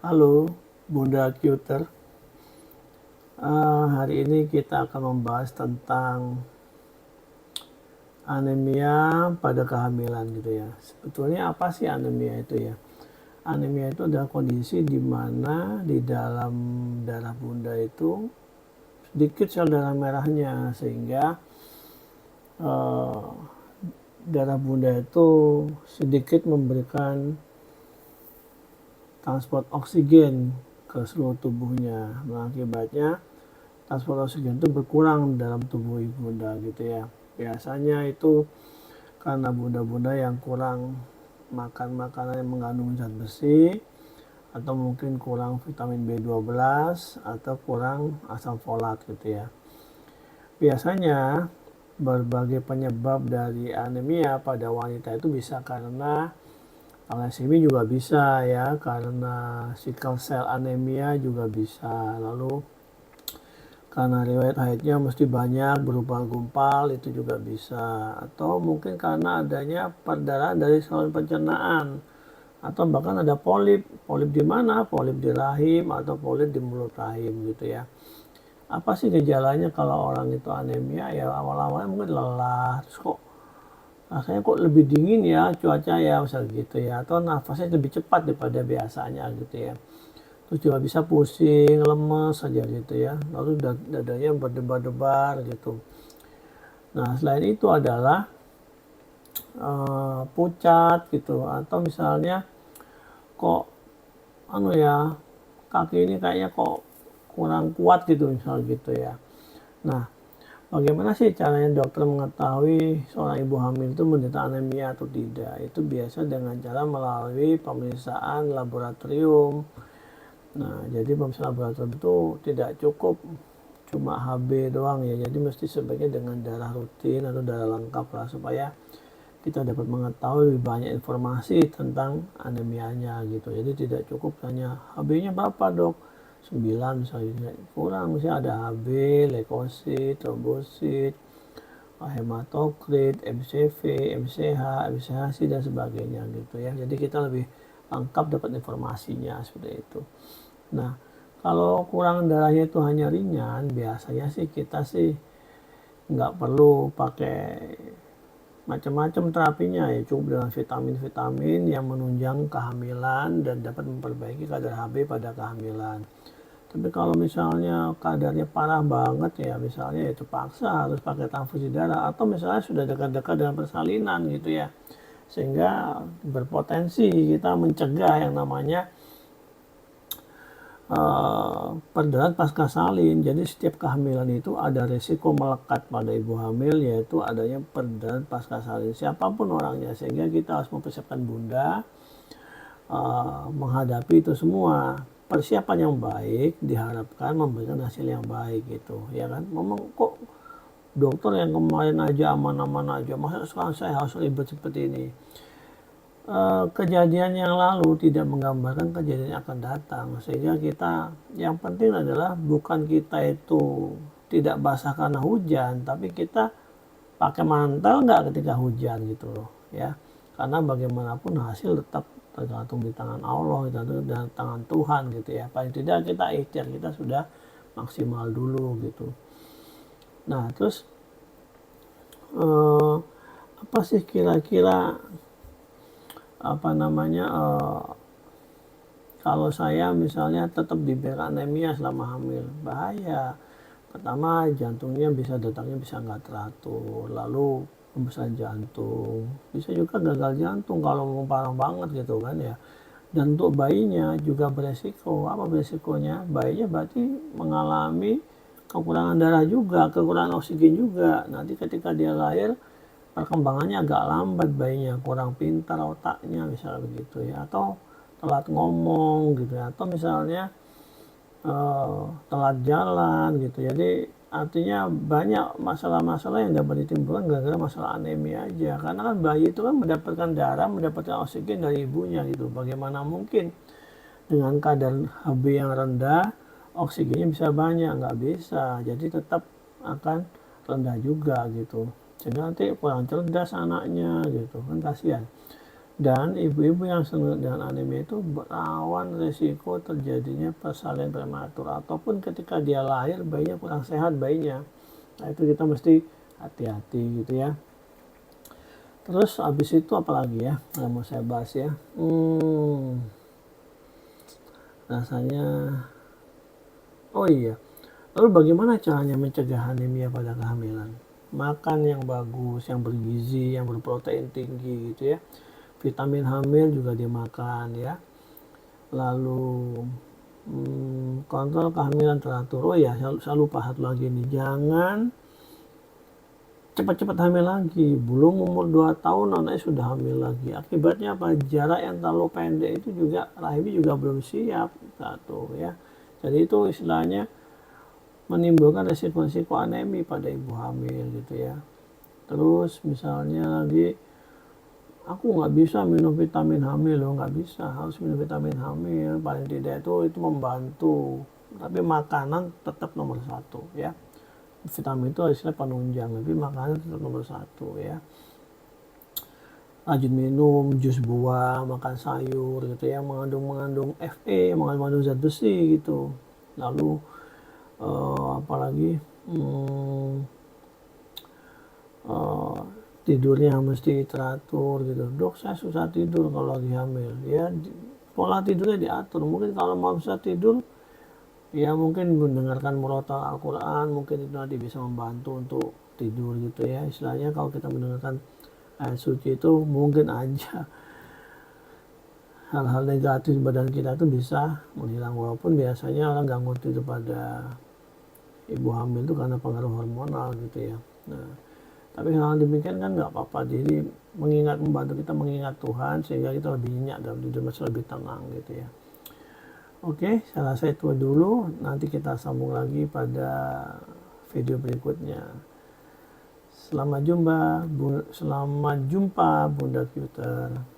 Halo, Bunda Cuter. Hari ini kita akan membahas tentang anemia pada kehamilan gitu ya. Sebetulnya apa sih anemia itu ya? Anemia itu adalah kondisi di mana di dalam darah bunda itu sedikit sel darah merahnya sehingga eh, darah bunda itu sedikit memberikan transport oksigen ke seluruh tubuhnya. Mengakibatnya transport oksigen itu berkurang dalam tubuh ibu bunda gitu ya. Biasanya itu karena bunda-bunda yang kurang makan makanan yang mengandung zat besi, atau mungkin kurang vitamin B12 atau kurang asam folat gitu ya. Biasanya berbagai penyebab dari anemia pada wanita itu bisa karena thalassemia juga bisa ya, karena sickle cell anemia juga bisa. Lalu karena riwayat haidnya mesti banyak berupa gumpal itu juga bisa, atau mungkin karena adanya perdarahan dari saluran pencernaan, atau bahkan ada polip di mana, polip di rahim atau polip di mulut rahim gitu ya. Apa sih gejalanya kalau orang itu anemia? Ya awal-awalnya mungkin lelah, terus kok rasanya kok lebih dingin ya cuaca ya misal gitu ya, atau nafasnya lebih cepat daripada biasanya gitu ya. Terus juga bisa pusing, lemes saja gitu ya. Lalu dadanya berdebar-debar gitu. Nah, selain itu adalah pucat gitu, atau misalnya kok anu ya, kaki ini kayaknya kok kurang kuat gitu misal gitu ya. Nah, bagaimana sih caranya dokter mengetahui seorang ibu hamil itu menderita anemia atau tidak? Itu biasa dengan cara melalui pemeriksaan laboratorium. Nah, jadi pemeriksaan laboratorium itu tidak cukup cuma HB doang ya. Jadi mesti sebaiknya dengan darah rutin atau darah lengkap lah, supaya kita dapat mengetahui lebih banyak informasi tentang anemianya gitu. Jadi tidak cukup hanya HB-nya berapa dok? 9 misalnya, kurang, misalnya ada HB, leukosit, trombosit, hematokrit, MCV, MCH, MCHC dan sebagainya gitu ya. Jadi kita lebih lengkap dapat informasinya seperti itu. Nah, kalau kurang darahnya itu hanya ringan, biasanya sih kita sih nggak perlu pakai macam-macam terapinya ya, cukup dengan vitamin-vitamin yang menunjang kehamilan dan dapat memperbaiki kadar HB pada kehamilan. Tapi kalau misalnya kadarnya parah banget ya, misalnya ya terpaksa harus pakai transfusi darah, atau misalnya sudah dekat-dekat dengan persalinan gitu ya, sehingga berpotensi kita mencegah yang namanya perdarahan pasca salin. Jadi setiap kehamilan itu ada risiko melekat pada ibu hamil, yaitu adanya perdarahan pasca salin siapapun orangnya, sehingga kita harus mempersiapkan bunda menghadapi itu semua. Persiapan yang baik diharapkan memberikan hasil yang baik gitu ya kan. Memang kok dokter yang kemarin aja aman-aman aja, masa sekarang saya harus ribet seperti ini? Kejadian yang lalu tidak menggambarkan kejadian yang akan datang, sehingga kita yang penting adalah bukan kita itu tidak basah karena hujan, tapi kita pakai mantel nggak ketika hujan gitu loh ya. Karena bagaimanapun hasil tetap tergantung di tangan Allah, tergantung di tangan Tuhan gitu ya. Paling tidak kita ikhtiar kita sudah maksimal dulu gitu. Nah terus apa sih kira-kira apa namanya kalau saya misalnya tetap diberi anemia selama hamil? Bahaya. Pertama, jantungnya bisa, detaknya bisa nggak teratur, lalu hembusan jantung, bisa juga gagal jantung kalau mau parah banget gitu kan ya. Dan untuk bayinya juga beresiko. Apa beresikonya? Bayinya berarti mengalami kekurangan darah juga, kekurangan oksigen juga. Nanti ketika dia lahir, perkembangannya agak lambat, bayinya kurang pintar otaknya misalnya begitu ya, atau telat ngomong gitu ya, atau misalnya telat jalan gitu. Jadi artinya banyak masalah-masalah yang dapat ditimbulkan gara-gara masalah anemia aja, karena kan bayi itu kan mendapatkan darah, mendapatkan oksigen dari ibunya gitu. Bagaimana mungkin dengan kadar HB yang rendah oksigennya bisa banyak? Nggak bisa. Jadi tetap akan rendah juga gitu, sehingga nanti kurang cerdas anaknya gitu kan, kasihan. Dan ibu-ibu yang senang dengan anemia itu berawan risiko terjadinya persalinan prematur, ataupun ketika dia lahir bayinya kurang sehat bayinya. Nah, itu kita mesti hati-hati gitu ya. Terus habis itu apalagi ya yang mau saya bahas ya. Rasanya, oh iya, lalu bagaimana caranya mencegah anemia pada kehamilan? Makan yang bagus, yang bergizi, yang berprotein tinggi gitu ya. Vitamin hamil juga dimakan ya. Lalu kontrol kehamilan teratur. Oh ya, saya lupa satu lagi nih, jangan cepat-cepat hamil lagi. Belum umur 2 tahun anaknya sudah hamil lagi. Akibatnya apa? Jarak yang terlalu pendek itu juga rahimnya juga belum siap. Satu ya. Jadi itu istilahnya menimbulkan resiko-resiko anemi pada ibu hamil gitu ya. Terus misalnya lagi, aku nggak bisa minum vitamin hamil loh, nggak bisa, harus minum vitamin hamil, paling tidak itu membantu. Tapi makanan tetap nomor satu ya. Vitamin itu istilah penunjang, tapi makanan tetap nomor satu ya. Rajin minum jus buah, makan sayur gitu ya, mengandung Fe, mengandung zat besi gitu. Lalu apalagi tidurnya mesti teratur gitu. Dok, saya susah tidur kalau lagi hamil. Ya, pola tidurnya diatur. Mungkin kalau mau susah tidur, ya mungkin mendengarkan murotal Al-Quran, mungkin itu nanti bisa membantu untuk tidur gitu ya. Istilahnya kalau kita mendengarkan ayat suci itu mungkin aja hal-hal negatif badan kita itu bisa menghilang, walaupun biasanya orang ganggu tidur pada ibu hamil itu karena pengaruh hormonal gitu ya. Nah, tapi hal demikian kan nggak apa-apa, jadi membantu kita mengingat Tuhan sehingga kita lebih nyenyak dalam tidur, masih lebih tenang gitu ya. Oke, saya rasa itu dulu, nanti kita sambung lagi pada video berikutnya. Selamat jumpa Bunda Cuter.